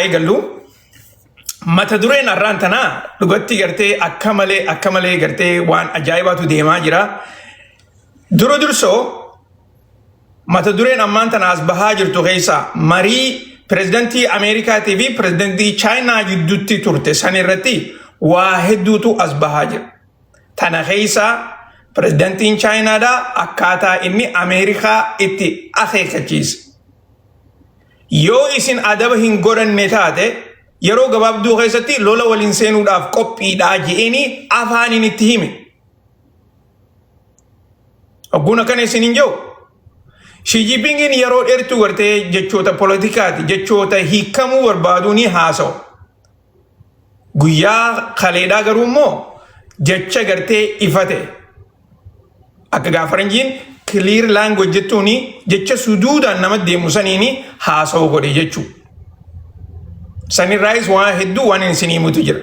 eegallu mata dureen arraan tanaa dhugatti gartee akka malee gartee waan ajaa'ibaatu deemaa jira. Dursoo mata dureen ammaan tana as bahaa jirtu keessa marii pirezidantii Ameerikaatii fi pirezidantii Chaayinaa gidduutti turte san irratti waa hedduutu as bahaa jira. Tana keessa pirezidantiin Chaayinaadhaa akkaataa inni Ameerikaa itti akeekkachiise. Yoo isin adaba hin godhanne taate yeroo gabaabduu keessatti lola waliin seenuudhaaf qophiidhaa je'anii afaaniin itti hime. Ogguna kana isin hin jiru. Xi Jinpingin yeroo dheertuu gartee jechoota poolitikaati jechoota hiikamuu barbaaduun haasa'u. Guyyaa kaleedhaa garuu immoo jecha gartee ifate. Akka gaafaranjiin clear language jettuun jecha suduudhaan nama deemu saniin haasa'u godhe jechuudha. Sanirraayis waan hedduu waan isin himutu jira.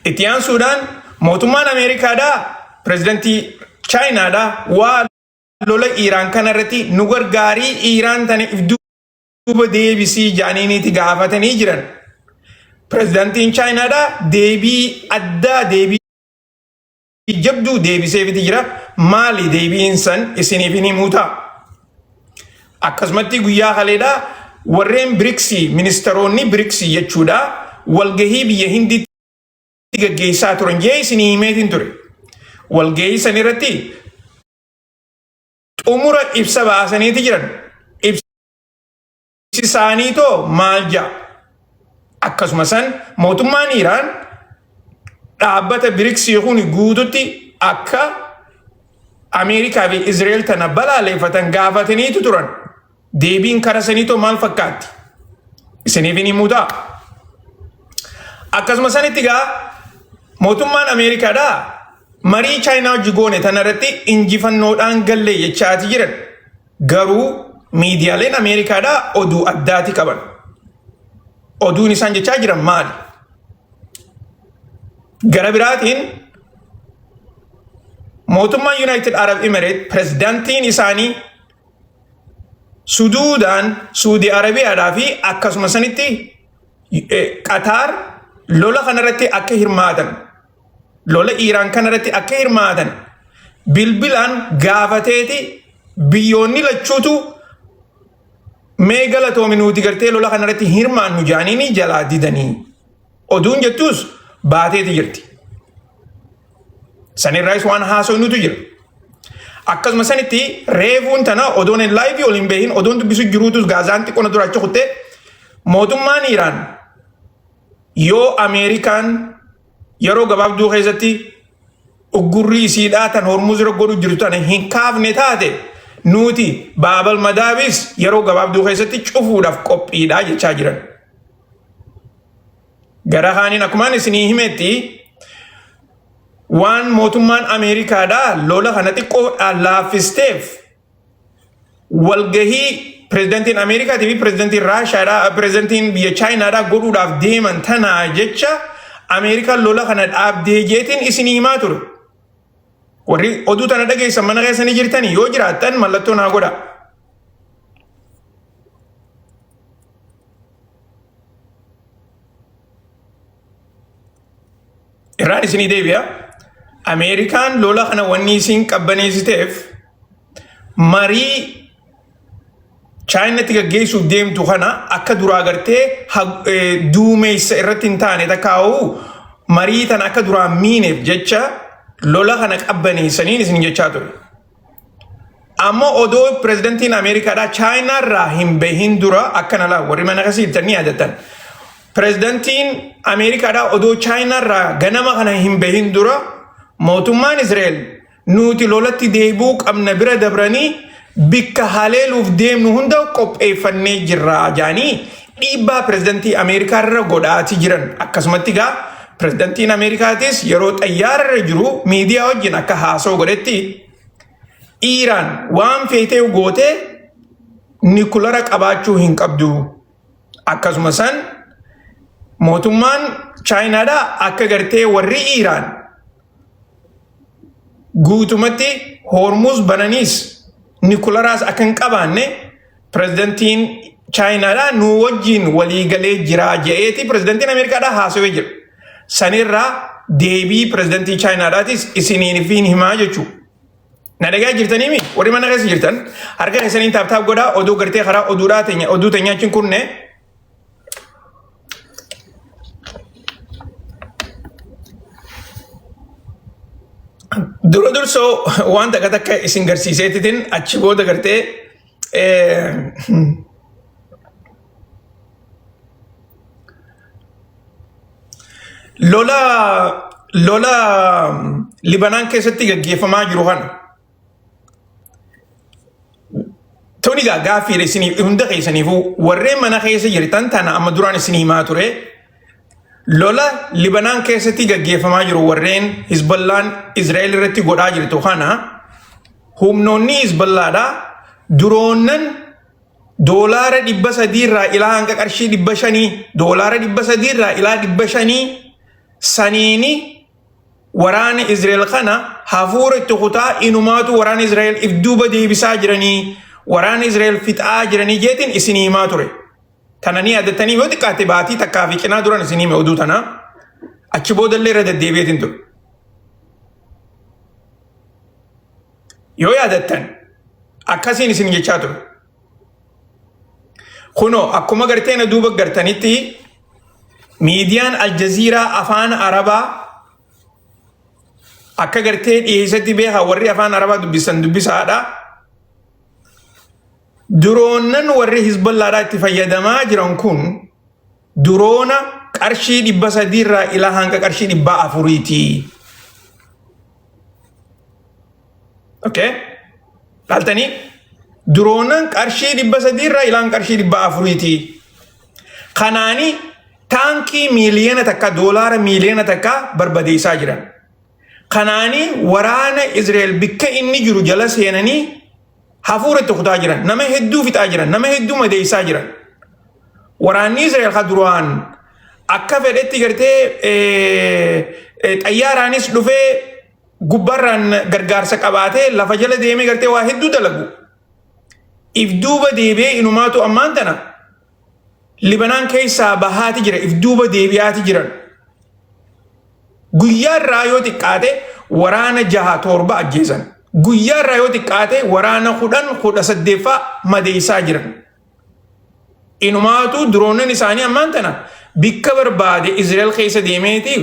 Itti aansuudhaan mootummaan Ameerikaadhaa pirezidantii Chaayinaadhaa waa lola Iiraan kanarratti nu gargaarii Iiraan tana if duuba deebisii jaaniiniiti gaafatanii jiran. Pirezidantiin Chaayinaadhaa deebii addaa deebii jabduu deebiseefiti jira. Maali deebiin san isiniif hin himuu ta'a. Akkasumatti guyyaa kaleedhaa warreen BRICS ministeeronni BRICS jechuudha walgahii biyya Hindiitti gaggeessaa turan jee isinii himeetiin ture. Walgahii san irratti xumura ibsa baasaniiti jiran. Ibsi isaanii too maal ja'a. Akkasuma san mootummaan Iiraan dhaabbata BRICS kun guututti akka Ameerikaa fi Israil tana balaaleeffatan gaafataniitu turan. Deebiin kara saniitoo maal fakkaatti? Isiniif hin himuu ta'a. Akkasuma sanitti gaa mootummaan Ameerikaadhaa marii Chaayinaa wajji goone tanarratti injifannoodhaan gallee jechaati jiran. Garuu miidiyaaleen Ameerikaadhaa oduu addaati qaban. Oduun isaan jechaa jiran maali? Gara biraatiin mootummaan United Arab Emirates pirezidantiin isaanii Suduudhaan Suudi Arabiyaadhaa fi akkasuma sanitti Qatar lola kanarratti akka hirmaatan lola Iiraan kanarratti akka hirmaatan bilbilaan gaafateeti biyyoonni lachuutu mee galatoomi nuti gartee lola kanarratti hirmaannu jaaniini jalaa didanii oduun jettus baateeti jirti. Sanirraayis waan haasofnutu jira. Akkasuma sanitti reefuun tana odoon hin laayivii ol hin beekin odoon dubbisu jiruutus gaazaan xiqqoona duraacha kutte mootummaan Iiraan yoo Ameerikaan yeroo gabaabduu keessatti uggurrii isiidhaa tan Hormuz irra godhu jirtu tana hin kaafne taate nuti baabal madaabis yeroo gabaabduu keessatti cufuudhaaf qophiidhaa jechaa jiran. Gara kaaniin akkumaan isinii himetti waan mootummaan Ameerikaadhaa lola kana xiqqoodhaan laaffisteef walgahii pirezidantiin Ameerikaatii fi pirezidantiin Raashaadhaa pirezidantiin biyya Chaayinaadhaa godhuudhaaf deeman tanaa jecha Ameerikaan lola kana dhaabdee jeetiin isinii himaa ture. Warri oduu tana dhageessan mana keessanii jirtanii yoo jiraattan mallattoo naa godha. Irraan isinii deebi'a. Ameerikaan lola kana wanni isin qabbaneessiteef marii Chaayinaatti gaggeessuuf deemtu kana akka duraa gartee duumessa irratti hin taane takkaa'u marii tana akka duraa miineef jecha lola kana qabbaneessaniin isin jechaa ture. Ammoo odoo pirezidantiin Ameerikaadhaa Chaayinaarraa hin bahin dura akkana laa warri mana kasiiftanii yaadatan. Pirezidantiin Ameerikaadhaa odoo Chaayinaarraa ganama kana hin bahin dura mootummaan Israil nuti lolatti deebuu qabna bira dabranii bikka haleeluuf deemnu hunda qopheeffannee jirra jaanii dhiibbaa pirezidantii Ameerikaarra godhaati jiran. Akkasumatti gaa pirezidantiin Ameerikaatis yeroo xayyaararra jiru miidiyaa wajjin akka haasa'u godhetti Iiraan waan feetee gootee nikulara qabaachuu hin qabdu. Akkasuma san mootummaan Chaayinaadhaa akka gartee warri Iiraan guutumatti Hormuz bananiis nikularaas akka hin qabaanne pirezidantiin China da nu wajjin walii galee jira je'eeti prezidentiin Ameerikaadhaa haasawee jira. Sanirraa deebii prezidentii Chaayinaadhaatis isiniin fiin himaa jechuudha. Na dhagaa jirtanii mi? Warri mana keessa jirtan harka keessaniin taaptaap godhaa oduu gartee karaa oduu teenyaachiin kunne dursoo waan takka isin garsiiseetitiin achi booda gartee lola Libanaan keessatti gaggeeffamaa jiru kana. Toni gaaffii isiniif hunda keessaniifuu warreen mana keessa jirtan tana amma duraan isinii himaa ture. Lola Libanaan keessatti gaggeeffamaa jiru warreen Hizballaan Israil irratti godhaa jirtu kana humnoonni Hizballaadhaa duroonnan doolaara 300 irraa ilaa hanga qarshii 500 doolaara 300 irraa ilaa 500 saniini waraana Israil kana hafuura itti kutaa inumaatu waraana Israil if duuba deebisaa jiranii waraana Israil fixaa jiranii jeetiin isinii himaa ture. Tananii adatanii yoo xiqqaate baatii takkaa fi cinaa duran isinii hime oduu tana achi boodallee irra deddeebi'eetiin ture. Yoo yaadattan akkasiin isin jechaa ture. Kunoo akkuma garteena duuba gartanitti miidiyaan Aljaziiraa afaan Arabaa akka gartee dhiyeessatti beekaa warri afaan Arabaa dubbisaadha. Duroonnan warri Hizballaadhaa itti fayyadamaa jiran kun duroona qarshii 300 irraa ilaa hanga qarshii 400ti. Okay? Laaltanii duroonnan qarshii 300 irraa ilaa hanga qarshii 400ti. Kanaani taankii miiliyoona takka doolaara miiliyoona takka barbadeessaa jiran. Kanaani waraana Israel bikka inni jiru jala seenanii hafuura itti kutaa jiran, nama hedduu fixaa jiran, nama hedduu madeessaa jiran. Waraanni Israel ka duraan akka fedhetti gartee xayyaaraanis dhufee gubbarraan gargaarsa qabaatee lafa jala deemee gartee waa hedduu dalagu. If duuba deebi'ee inumaatu ammaan tana Libanaan keessaa bahaati jira, if duuba deebi'aati jiran. Guyyaa irraa yoo xiqqaate waraana 6-7 ajjeesan. Guyyaa irraa yoo xiqqaate waraana 10-18 madeessaa jiran. Inumaatu duroonan isaanii ammaan tana bikka barbaade Israel keessa deemeeti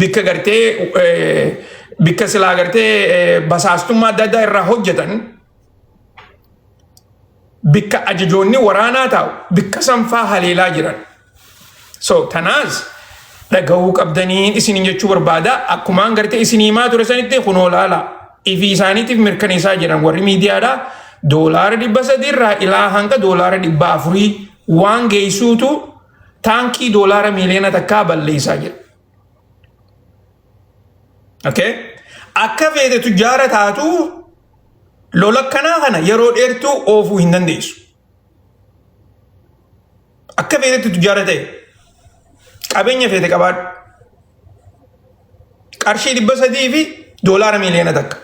bikka gartee bikka silaa gartee basaastummaa adda addaa irraa hojjetan bikka ajajoonni waraanaa taa'u bikka sanfaa haleelaa jiran. So tanaas dhagahuu qabdanii isiniin jechuu barbaada akkumaan gartee isinii himaa ture sanitti kunoo laala. Ifi isaaniitiif mirkaneessaa jiran warri miidiyaadhaa doolaara 300 irraa ilaa hanga doolaara 400 waan geessuutu taankii doolaara miiliyoona takkaa balleessaa jira. Okay? Akka feete tujjaara taatu lola kanaa kana yeroo dheertuu oofuu hin dandeessu. Akka feetetti tujjaara ta'e qabeenya feete qabaadhu. Qarshii 300 fi doolaara miiliyoona takka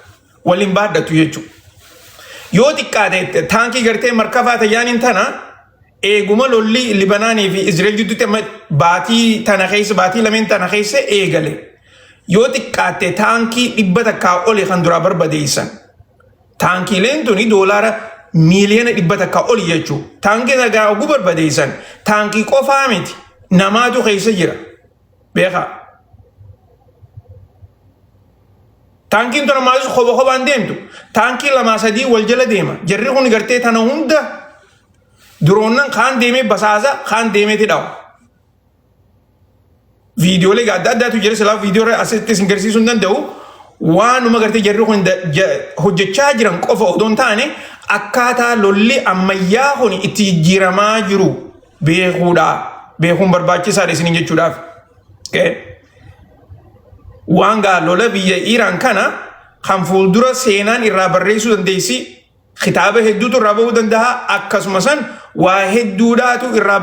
waliin baadhatu jechuudha. Yoo xiqqaate taankii gartee markabaa tajaajilin tana eeguma lolli Libanaanii fi Israel jidduutti baatii tana keessa baatii lameen tana keessa eegale. Yoo xiqqaate taankii 100 takkaa oli kan duraa barbadeessan. Taankiileen tuni doolaara miiliyoona 100 takkaa oli jechuudha. Taankii nagaa oguu barbadeessan taankii qofaa miti namaatu keessa jira. Beekaa. Taankiin tuna maalis kophaan deemtu. Taankii 2-3 wal jala deema. Jarri kun gartee tana hunda duroonnan kaan deemee basaasa kaan deemeeti dhawa. Viidiyoolee adda addaatu jira silaa viidiyoo asitti isin garsiisuu hin danda'u. Waanuma gartee jarri kun hojjechaa jiran qofa odoo hin taane akkaataa lolli ammayyaa kun itti jijjiiramaa jiru beekuudha. Beekuun barbaachisaadha isiniin jechuudhaaf. Waan gaa lola biyya Iraan kana kan fuuldura seenaan irraa barreessuu dandeessi kitaaba hedduutu irraa bahuu danda'a akkasumas waa hedduudhaatu irraa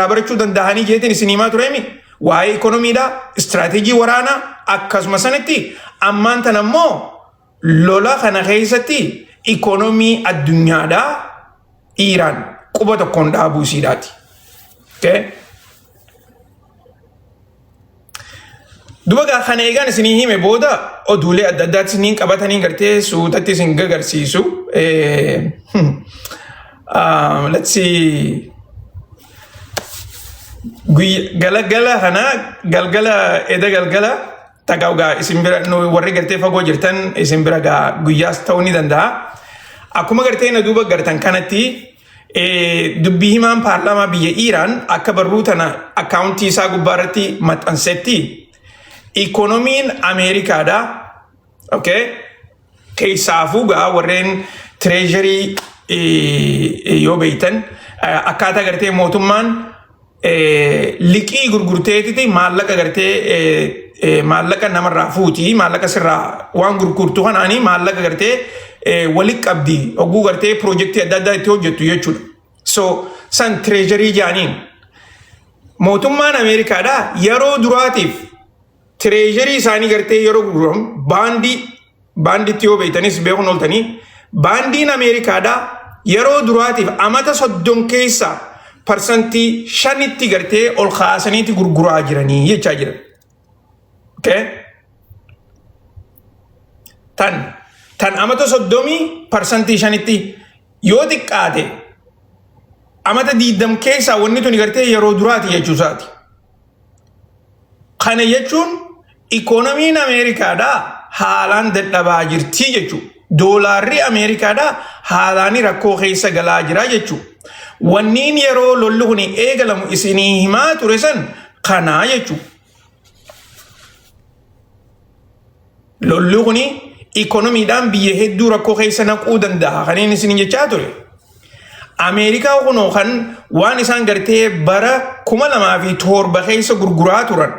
barachuu danda'anii jeetiin isin himaa tureemi waa'ee ikonomiidhaa istiraatiijii waraanaa akkasumas sanitti ammaan tan ammoo lola kana keessatti ikonomii addunyaadhaa Iraan quba tokkoon dhaabuu isiidhaati. Okay? Dubagaa kana eegaan isinii hime booda oduulee adda addaatti isiniin qabatanii gartee suutatti isin gagarsiisu. Let's see. Galgala kana galgala eda galgala tagaugaa isin bira warri gartee fagoo jirtan isin bira guyyaas ta'uu ni danda'a. Akkuma gartee na duuba gartan kanatti dubbii himaan paarlaamaa biyya Iiraan akka barruu tana akkaawuntii isaa gubbaarratti maxxansetti ikonomiin Ameerikaadha. Okay? Keessaafuu warreen tireezarii yoo beeytan akkaataa gartee mootummaan liqii gurgurteetiti maallaqa gartee maallaqa namarraa fuuti maallaqa sirraa waan gurgurtu kanaanii maallaqa gartee walitti qabdi oguu gartee piroojeektii adda addaa itti hojjettu jechuudha. So san tireezarii jaaniin mootummaan Ameerikaadha yeroo duraatiif tireezarii isaanii gartee yeroo gurguramu baandiitti yoo beeytanis beekuun ooltanii baandiin Ameerikaadha yeroo duraatiif amata 30 keessa parsantii 5tti gartee ol kaasaniiti gurguraa jiranii jechaa jiran. Okay? Tan amata 30% 5tti yoo xiqqaate amata 20 keessaa wanni tuni gartee yeroo duraati jechuusaati. Kana jechuun ikonomiin Ameerikaadha haalaan dadhabaa jirti jechuudha. Doolaarri Ameerikaadha haalaan rakkoo keessa galaa jira jechuudha. Wanniin yeroo lolli kun eegalamu isinii himaa ture san kanaa jechuudha. Lolli kun ikonomiidhaan biyya hedduu rakkoo keessa naquu danda'a kanneen isin jechaa ture. Ameerikaa kunoo kan waan isaan gartee bara 2007 keessa gurguraa turan.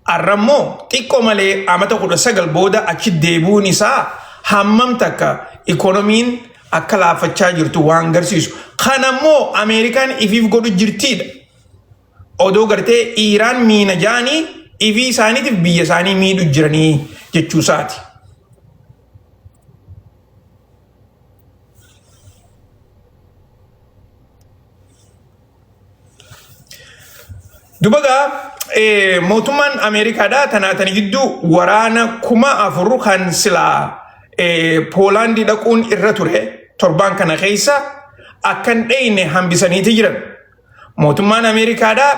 Arrammoo xiqqoo malee amata 19 booda achi deebuun isaa hammam takka ikonomiin akka laafachaa jirtu waan garsiisu. Kanammoo Ameerikaan ifiif godhu jirtiidha. Odoo gartee Iiraan miina jaanii ifii isaaniitiif biyya isaanii miidhu jiranii jechuusaati. Dubagaa mootummaan Ameerikaadha tanaatan gidduu waraana 4,000 kan silaa Poolaandii dhaquun irra ture torbaan kana keessa akkan dheyne hambisaniiti jiran. Mootummaan Ameerikaadha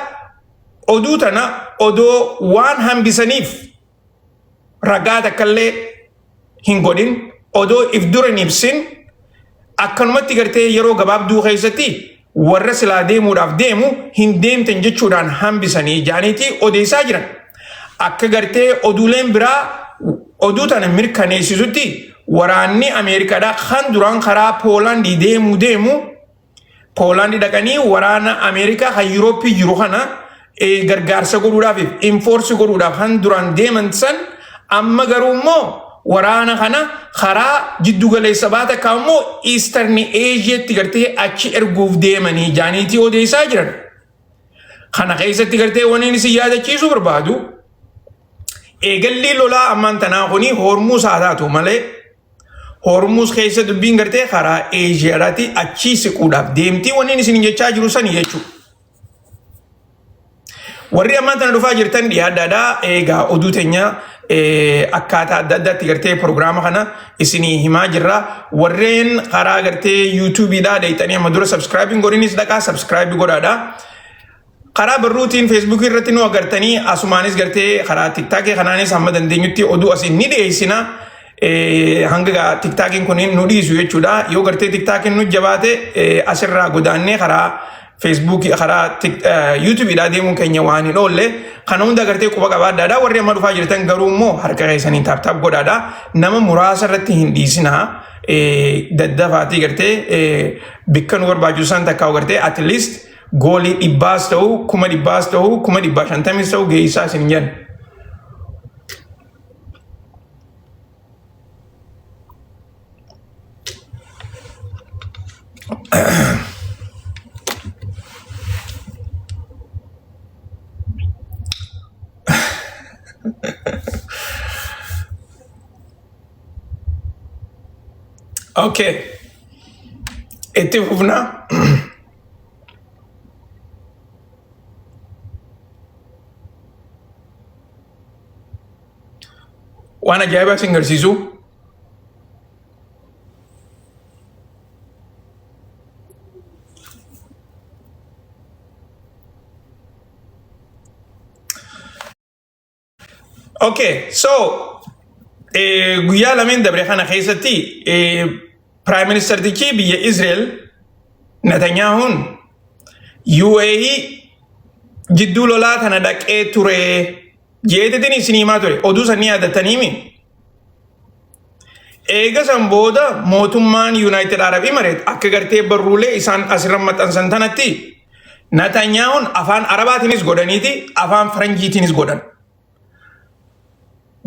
oduu tana odoo waan hambisaniif ragaa takkallee hin godhin odoo if duran ibsin akkanumatti gartee yeroo gabaabduu keessatti warra silaa deemuudhaaf deemu hin deemten jechuudhaan hambisanii jaaniitii odeessaa jiran. Akka gartee oduuleen biraa oduu tana mirkaneessisutti waraanni Ameerikaadha kan duraan karaa Poolaandii deemu Poolaandii dhaqanii waraana Ameerikaa kan Yurooppii jiru kana gargaarsa godhuudhaaf enforce godhuudhaaf kan duraan deeman san amma garuu immoo waraana kana karaa jiddu galeessa baata kaammoo Eastern Asiaatti gartee achi erguuf deemanii jaaniitii odeessaa jiran. Kana keessatti gartee waniin isin yaadachiisuu barbaadu eegalli lolaa ammaan tanaa kuni Hormuuz haa taatu malee Hormuuz keessa dubbiin gartee karaa Eeshiyaadhaatti achi siquudhaaf deemtii waniin isin jechaa jiru sani jechuudha. Warri ammaan tana dhufaa jirtan dhiyaadhaadhaa eegaa oduu teenya akkaataa adda addaatti gartee proogiraama kana isinii himaa jirra. Warreen karaa gartee YouTube'dhaa dheeytanii amma dura subscribe godhinis dhaqaa subscribe godhaadhaa. Karaa barruutiin Facebook irratti nu agartanii asumaanis gartee karaa TikTok kanaanis hamma dandeenyutti oduu asiin ni dhiyeessina. Hanga TikTokiin kunin nu dhiisu jechuudha. Yoo gartee TikTokiin nu jabaate asirraa godaannee karaa Facebook karaa YouTube'dhaa deemuun keenya waan hin oolle kana hunda gartee quba qabaadhaadha. Warri amma dhufaa jirtan garuu immoo harka keessanii taap godhaadha. Nama muraasa irratti hin dhiisinaa. Daddafaatii gartee bikka nu barbaachisan takkaa gartee at least goolii 100 ta'uu 100 ta'uu 150 ta'uu geessaa isin jenna. Okay. Itti fufna. waan ajaa'ibaa isin garsiisu. Okay, so guyyaa lameen dabre kana keessatti Prime Minister tichi biyya Israel Netanyahuun UAE jidduu lolaa kana dhaqee ture jeetetiin isin himaa ture. Oduu sanni yaadataniimi. Eega san booda mootummaan United Arab Emirates akka gartee barruulee isaan asirra maxxansan tanatti Netanyahuun afaan Arabaatiinis godhaniiti afaan Faranjiitiinis godhan.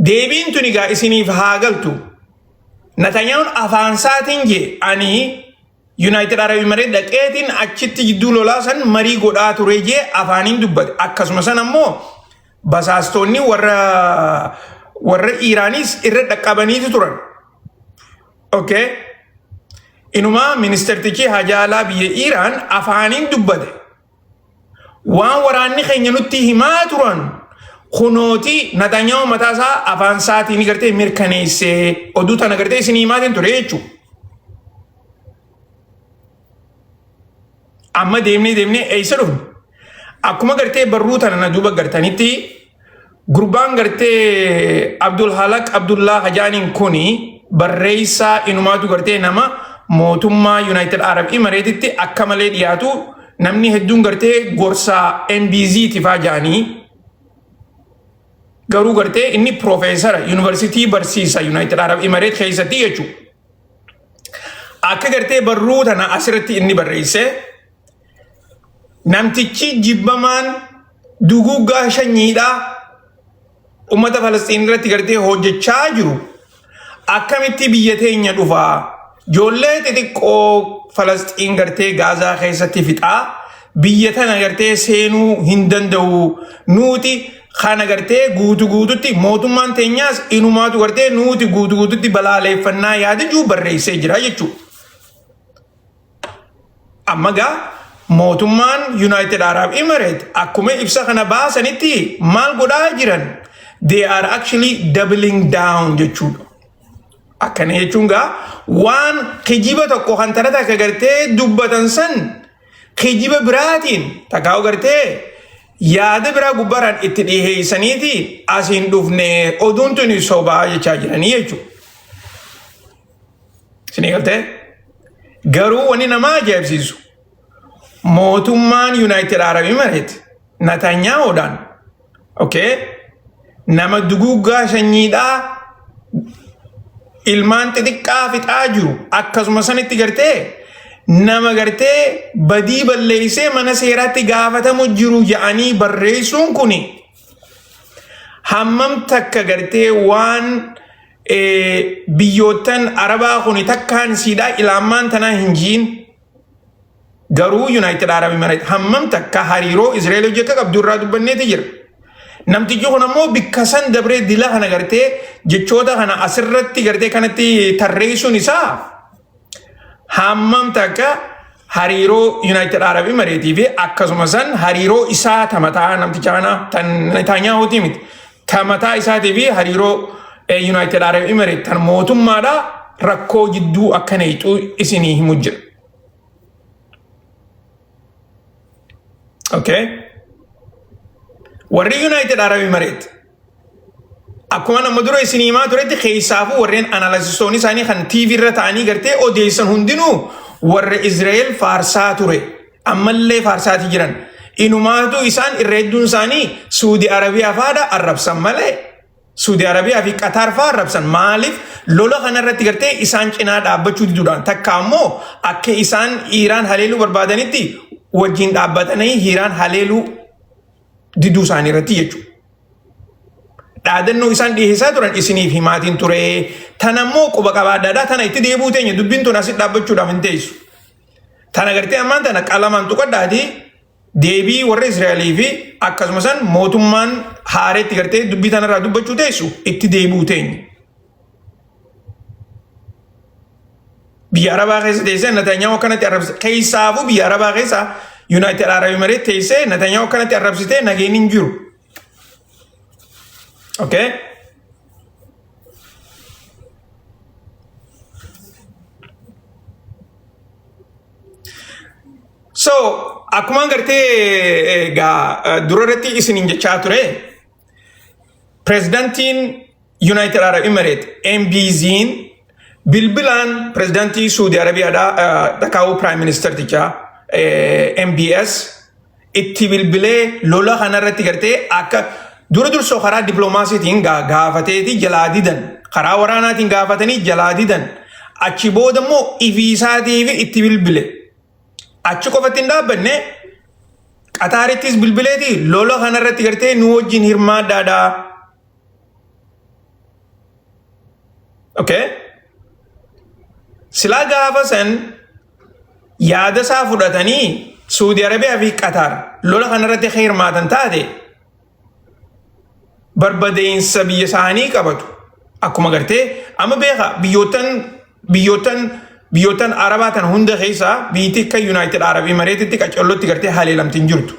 Deebiin tuni gaa isiniif haa galtu. Netanyahuun afaan saatiin je ani United Arab Emirates dhaqeetiin achitti jidduu lolaa san marii godhaa ture je afaaniin dubbate. Akkasuma san ammoo basaastonni warra Iraanis irra dhaqqabaniiti turan. Okay? Inuma ministertichi hajaalaa biyya Iraan afaaniin dubbate. Waan waraanni keenya nutti himaa turan. Kunooti Netanyahu mataasaa afaan saatiin gartee mirkaneessee oduu tana gartee isin himaatiin ture jechuudha. Amma deemnee eessa dhufne? Akkuma gartee barruu tana na duuba gartanitti gurbaan gartee Abdul Halaq Abdullah Hajaaniin kuni barreessaa inumaatu gartee nama mootummaa United Arab Emiratesitti akka malee dhiyaatu namni hedduun gartee gorsaa NBZ tifaa jaanii. Garuu gartee inni profeesara University barsiisa United Arab Emirates keessatti jechuudha. Akka gartee barruu tana asirratti inni barreesse namtichi jibbamaan duguuggaa shanyiidhaa ummata Falastiin irratti gartee hojjechaa jiru akkamitti biyya teenya dhufaa ijoollee xixiqqoo Falastiin gartee Gaazaa keessatti fixaa biyya tana gartee seenuu hin danda'u nuti kana gartee guututti mootummaan teenyaas inumaatu gartee nuti guututti balaaleeffannaa yaadachuu barreessee jira jechuudha. Amma gaa mootummaan United Arab Emirates akkuma ibsa kana baasanitti maal godhaa jiran? They are actually doubling down jechuudha. Akkana jechuun gaa waan kijiba tokko kan tarata akka gartee dubbatan san kijiba biraatiin takkaa'u gartee yaada biraa gubbaraan itti dhiheessaniiti asiin dhufne oduun tuni sobaa jechaa jiranii jechuudha. Isinii galtee? Garuu wanni nama ajaa'ibsiisu mootummaan United Arab Emirates Netanyahuudhaan nama duguuggaa shanyiidhaa ilmaan xixiqqaa fixaa jiru akkasuma sanitti gartee nama gartee badii balleessee mana seeraatti gaafatamu jiru jedhanii barreessuun kuni hammam takka gartee waan biyyootan Arabaa kuni takkaan siidhaa ilaamaan tanaa hin jiin garuu United Arab Emirates hammam takka hariiroo Israil hojjeka qabdu irraa dubbanneeti jira. Namtichi kun ammoo bikka san dabree dila kana gartee jechoota kana asirratti gartee kanatti tarreessuun isaa hammam takka hariiroo United Arab Emirates fi akkasuma san hariiroo isaa tamataa namticha kana tan Netanyahuuti miti tamataa isaatii fi hariiroo United Arab Emirates tan mootummaadha rakkoo jidduu akkana hiixuu isinii himu jira. Okay? Warri United Arab Emirates akkuma nama dura isinii himaa turetti keessaafu warreen analysistoonni isaanii kan TV irra ta'anii gartee odeessan hundinuu warra Israel faarsaa ture ammallee faarsaati jiran inumaatu isaan irra hedduun isaanii Saudi Arabiyaa faadha arrabsan malee Saudi Arabiyaa fi Qatar faa arrabsan maaliif lola kanarratti gartee isaan cinaa dhaabbachuu diduudhaan takka ammoo akka isaan Iraan haleeluu barbaadanitti wajjin dhaabbatanii Iraan haleeluu diduu isaanii irratti jechuudha. Dhaadannoo isaan dhiheessaa turan isiniif himaatiin ture. Tan ammoo quba qabaadhaadhaa tana itti deebuu teenya dubbiin tun asitti dhaabbachuudhaaf hin teessu. Tana gartee ammaan tana qalamaan tuqadhaati deebii warra Israa'elii fi akkasuma san mootummaan haareetti gartee dubbii tanarraa dubbachuu teessu itti deebuu teenya. Biyya Arabaa keessa teessee Netanyahu akkanatti arrabsite keessaafuu biyya Arabaa keessa United Arab Emirates teessee Netanyahu akkanatti arrabsitee nageenyi hin jiru. Okay? So akkuma gartee durarratti isinin jechaa ture Prezidantiin United Arab Emirates MBZ'n bilbilaan Prezidantii Saudi Arabiyaadhaa dhakaa'uu Prime Minister tichaa MBS itti bilbilee lola kanarratti gartee akka dursoo karaa diploomaasiitiin gaafateeti jalaa didan karaa waraanaatiin gaafatanii jalaa didan achi booda immoo ifiisaatiif itti bilbile achi qofatti hin dhaabbanne Qataarittis bilbileeti lola kanarratti gartee nu wajjin hirmaadhaadhaa. Okay? Silaa gaafa san yaada isaa fudhatanii Saudi Arabiyaa fi Qatar lola kanarratti hirmaatan taate barbadeensa biyya isaanii qabatu. Akkuma gartee amma beeka biyyoottan Arabaa tan hunda keessaa biyyattii akka United Arab Emirates qacollotti gartee haleelamtiin jirtu.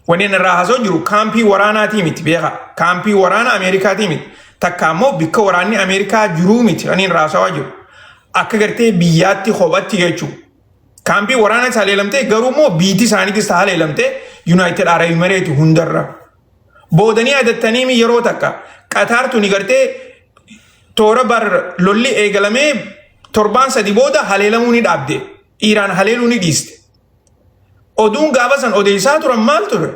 Wanni irraa haasoo jiru kaampii waraanaatii miti beeka. Kaampii waraana Ameerikaatii miti. Takka immoo bikka waraanni Ameerikaa jiruu miti kan irraa haasawaa jiru. Akka gartee biyyaatti kophatti jechuudha. Kaampii waraanaa haleelamtee garuu immoo biyyattii isaaniitis haleelamtee United Arab Emirates hundarra. Boodanii adattanii yeroo takka Qatar tuni gartee toora bar lolli eegalamee torbaan sadi booda haleelamuu ni dhaabde. Iraan haleeluu ni dhiiste. Oduun gaafa san odeessaa turan maal ture?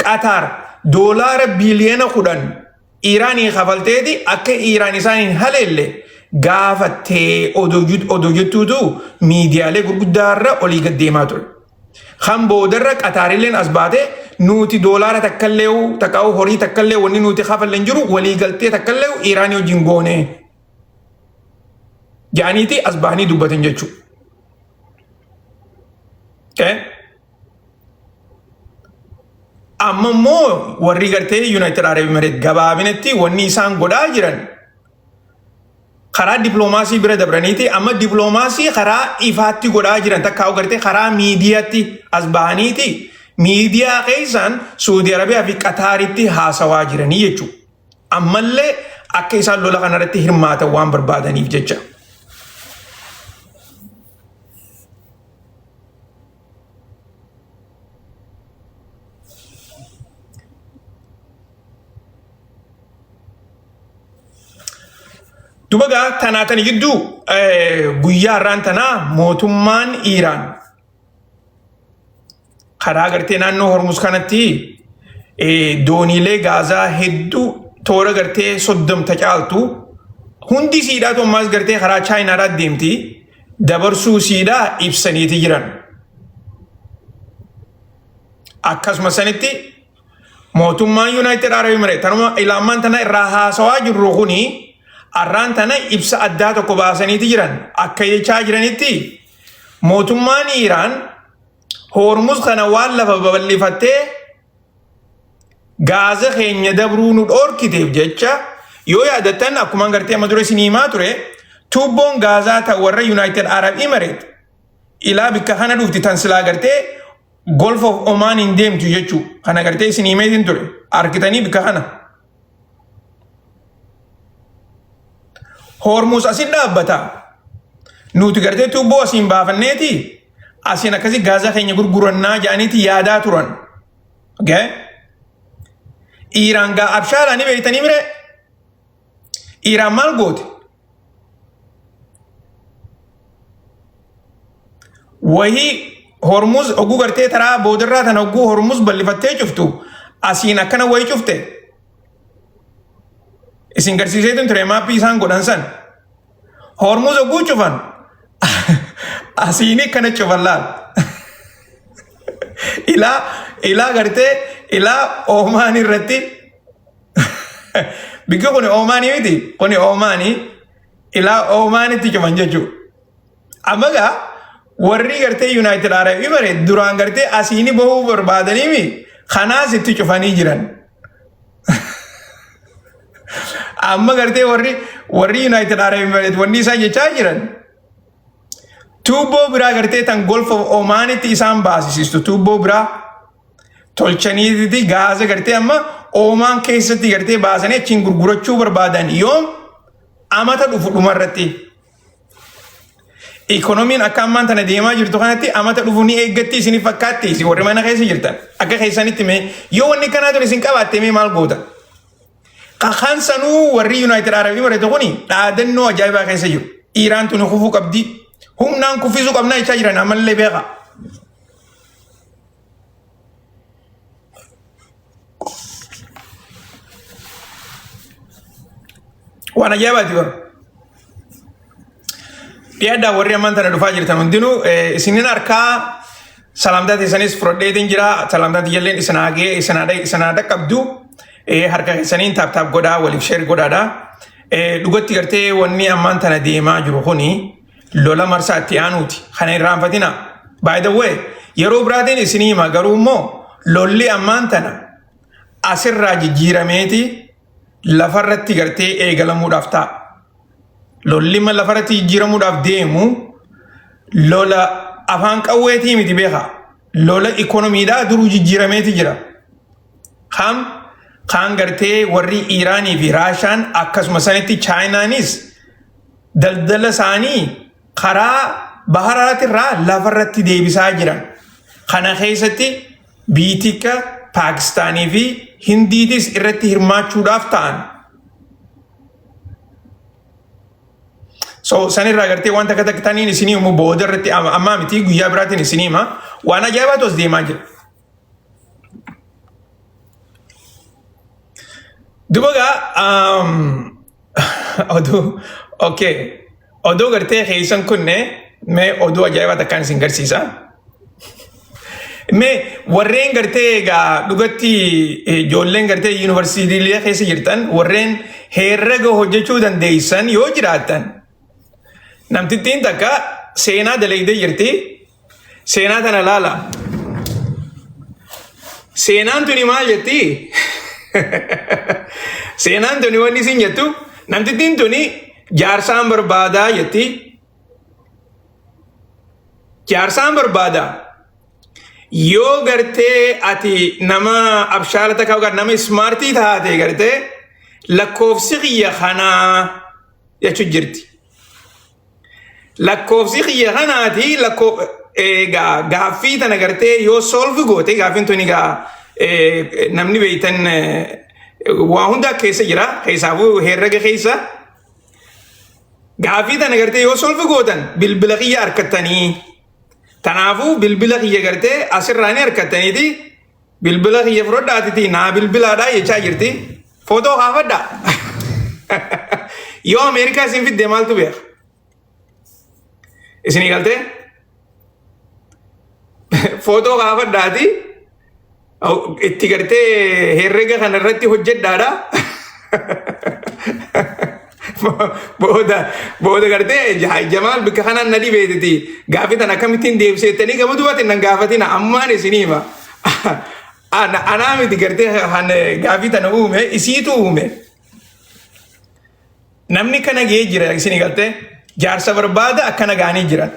Qatar doolaara biliyoona 10 Iraanii kafalteeti akka Iraan isaaniin haleelle gaafattee oduu jettuutu miidiyaalee gurguddaarra olii gad deemaa ture. Kan boodarra Qataarilleen as baatee nuti doolaara takkallee takkaa'u horii takkallee wanni nuti kafalleen jiru walii galtee takkallee Iraanii wajjin goone. Jaaniiti as bahanii dubbatan jechuudha. Amma immoo warri gartee United Arab Emirates gabaabinatti wanni isaan godhaa jiran karaa diploomaasii bira dabraniiti amma diploomaasii karaa ifaatti godhaa jiran takkaa'u gartee karaa miidiyaatti as bahaniiti miidiyaa keessaan Saudi Arabiyaa fi Qataaritti haasawaa jiranii jechuudha. Ammallee akka isaan lola kanarratti hirmaatan waan barbaadaniif jecha. Dubaga tanatan gidduu guyyaa irraan tanaa mootummaan Iraan karaa gartee naannoo Hormuz kanatti dooniilee gaazaa hedduu toora gartee 30 caaltu hundi siidhaatu ammaas gartee karaa Chaayinaadhaa deemti dabarsuu siidhaa ibsaniiti jiran. Akkasuma sanitti mootummaan United Arab Emirates tanuma ilaamaan tana irraa haasawaa jirru kuni arraan tana ibsa addaa tokko baasaniiti jiran akka jechaa jiranitti mootummaan Iraan Hormuz kana waan lafa babal'ifattee gaaza keenya dabruu nu dhorkiteef jecha yoo yaadattan akkuma gartee amma dura isinii himaa ture tuubboon gaazaa ta'u warra United Arab Emirates ilaa bikka kana dhufti tan silaa gartee Gulf of Oman hin deemtu jechuu kana gartee isinii himeetiin ture arkitanii bikka kana. Hormuz asin dhaabbata. Nuti gartee tuubboo asiin baafanneeti asiin akkasii gaazaa keenya gurgurannaa jedhaniiti yaadaa turan. Okay? Iraan gaa abshaalaanii beektanii mire? Iraan maal goote? Wahii Hormuz oguu gartee taraa boodarraa tan oguu Hormuz bal'ifattee cuftu asiin akkana wayii cufte. Isin garsiiseetiin ture maappii isaan godhan san. Hormuz oguu cufan. Asiini kana cufan laal. Ilaa gartee ilaa Omaan irratti. Bikki kuni Omaanii miti. Kuni Omaanii ilaa Omaanitti cufan jechuudha. Amma gaa warri gartee United Arab Emirates duraan gartee asiini bahuu barbaadaniimi kanaas itti cufanii jiran. Amma gartee warri United Arab Emirates wanni isaan jechaa jiran tuubboo biraa gartee tan Gulf of Omanitti isaan baasisistu tuubboo biraa tolchaniiti gaaza gartee amma Oman keessatti gartee baasanii achiin gurgurachuu barbaadan yoom amata dhufu dhumarratti. Ikonomiin akka ammaan tana deemaa jirtu kanatti amata dhufu ni eeggatti isin fakkaatti isin warri mana keessa jirtan akka keessanitti mee yoo wanni kanaa ture isin qabaatte mee maal goota. Kan sanuu warri United Arab Emirates kuni dhaadannoo ajaa'ibaa keessa jiru. Iiraan tuni kufuu qabdi. Humnaan kuffisuu qabnaa jechaa jiran ammallee beeka. Waan ajaa'ibaati bara. Dhiyaadhaa warri ammaan tana dhufaa jirtan hundinuu isinin harkaa salaamtaa teessanis fudhadheetiin jira. Salaamtaa tiyyaleen isinaadha qabdu. Harka keessaniin taap godhaa waliif sheer godhaadha. Dhugatti gartee wanni ammaan tana deemaa jiru kuni lola marsaa itti aanuuti. Kana hin raanfatina. By the way, yeroo biraatiin isinii hima garuu immoo lolli ammaan tana asirraa jijjiirameeti lafarratti gartee eegalamuudhaaf ta'a. Lolli lafarratti jijjiiramuudhaaf deemu lola afaan qawweetii miti beeka. Lola ikonomiidhaa duruu jijjiirameeti jira. Kan gartee warri Iiraanii fi Raashaan akkasuma sanitti Chaayinaanis daldala isaanii karaa baharaatirraa lafarratti deebisaa jiran. Kana keessatti biitika Paakistaanii fi Hindiitis irratti hirmaachuudhaaf ta'an. So sanirraa gartee wanta akka takkitaniin isinii immoo booda irratti ammaa miti guyyaa biraatiin isinii hima waan ajaa'ibaatu as deemaa jira. Dubagaa oduu gartee keessan kunne mee oduu ajaa'ibaa takkaan isin garsiisa. Mee warreen gartee egaa dhugatti ijoolleen gartee yuunivarsiitiilee keessa jirtan warreen herrega hojjechuu dandeessan yoo jiraattan namtittiin takka seenaa dalaydee jirti. Seenaa tana laala. Seenaan tuni maal jetti? Seenaan tuni wanni isin jettu namtittiin tuni jaarsaan barbaadaa jetti. Jaarsaan barbaadaa. Yoo gartee ati nama abshaala takka yookaan nama ismaartii taate gartee lakkoofsi xiyya kanaa jechuu jirti. Lakkoofsi xiyya kanaati gaaffii tana gartee yoo solvi goote gaaffiin tuni namni beeytan waa hundaa keessa jira keessaafuu herrega keessa. Gaaffii tana gartee yoo solvi gootan bilbila xiyya harkattanii. Tanaafuu bilbila xiyya gartee asirraa ni harkattaniiti bilbila xiyya fudhadhaatiti naa bilbilaadhaa jechaa jirti. Footoo kaafadhaa. Yoo Ameerikaa isin fiddee maaltu beeka? Isinii galtee? Footoo kaafadhaati itti gartee herrega kanarratti hojjedhaadha. Booda gartee Jamaal bika kanaan na dhibeetiti gaaffii tana akkamittiin deebiseettanii gama dubatiin nan gaafatina ammaan isinii hima. Anaa miti gartee gaaffii tana uume isiitu uume. Namni kana ga'ee jira isinii galtee jaarsa barbaada akkana ga'anii jiran.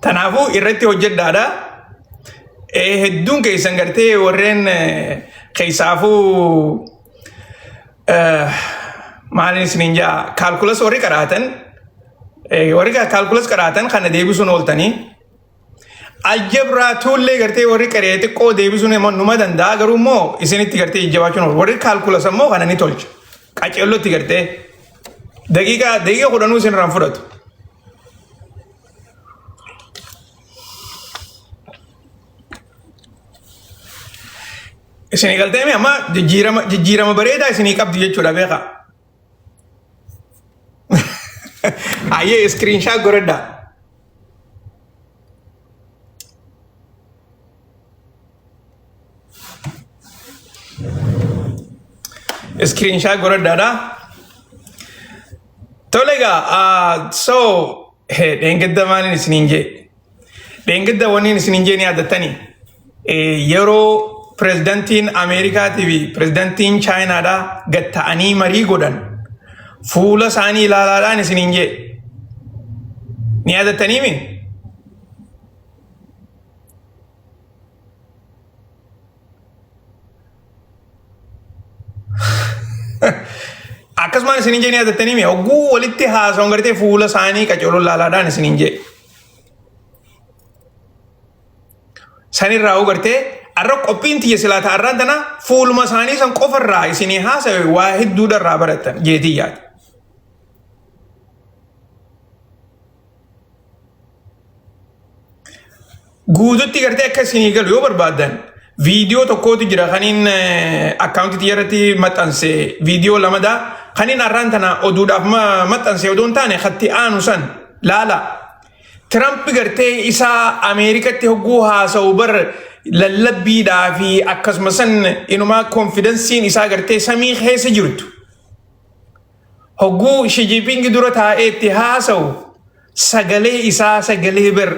Tanaafuu irratti hojjedhaadha. Hedduun keessan gartee warreen keessaafuu maaliin isiniin jaa kaalkulas warri qaraatan kana deebisuun ooltanii aljabraa tuullee gartee warri qaree xiqqoo deebisuun numa danda'a garuu immoo isinitti gartee jajjabaachuun oolu warri kaalkulas immoo kana ni tolcha qaceellotti gartee daqiiqaa 10 isinirraan fudhatu. Isinii galtee mee amma jijjiirama bareedaa isinii qabdi jechuudha beeka. Ayyee iskiriinshaat godhadhaa. Iskiriinshaat godhadhaadha. Tole egaa dheengadda maaliin isiniin jee? Dheengadda wanniin isiniin jee ni yaadattanii? Yeroo Prezidantiin Ameerikaatii fi Prezidantiin Chaayinaadhaa gad ta'anii marii godhan fuula isaanii ilaalaadhaan isiniin jee ni yaadattanii mi? Akkasuma asumaan isin injee ni adatanii mi oguu walitti haasa'uun gartee fuula isaanii qacoloo laalaadhaan isin injee. Sanirraa hoo gartee arra qophiin tiyya silaa ta'arraan tana fuuluma isaanii san qofarraa isinii haasa'e waa hedduudharraa baratan jeetii yaada. Guututti gartee akka isinii galu yoo barbaadan viidiyoo tokkootu jira kaniin akkaawuntii tiyyarratti maxxanse viidiyoo lamadaa kaniin arraan tana oduudhaaf maxxanse odoon taane hatti aanu san laala. Tramp gartee isaa Ameerikatti hogguu haasa'u bar lallabbiidhaa fi akkasuma san inumaa konfidensiin isaa gartee samii keessa jirtu. Hogguu Shijipingi dura taa'ee itti haasa'u sagalee isaa sagalee bar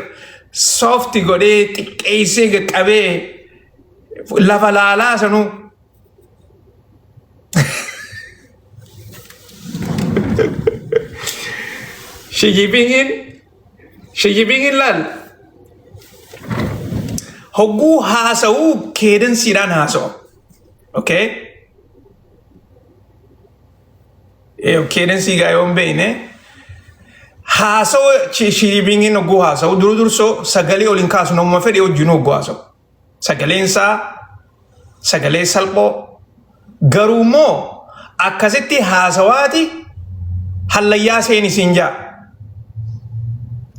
softi godhee xiqqeessee qaqqabee lafa laalaa sanuu. Shijipingin laal. Hogguu haasa'uu keedansiidhaan haasa'u. Okay? Keedansii gaa yoon beeyne. Haasa'u Shijipingin hogguu haasa'u dursoo sagalee oliin kaasu namuma fedhe wajjin hogguu haasa'u. Sagaleensaa sagalee salphoo garuu immoo akkasitti haasawaati hallayyaa seeni siin jaa.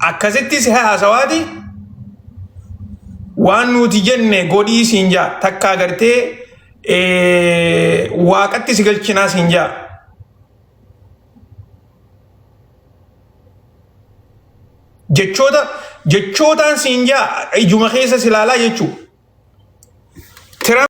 Akkasitti si haasawaati waan nuti jenne godhii siin jaa takka agartee waaqatti si galchinaa siin jaa. Jechootaan siin jaa ijuma keessa si laalaa jechuudha.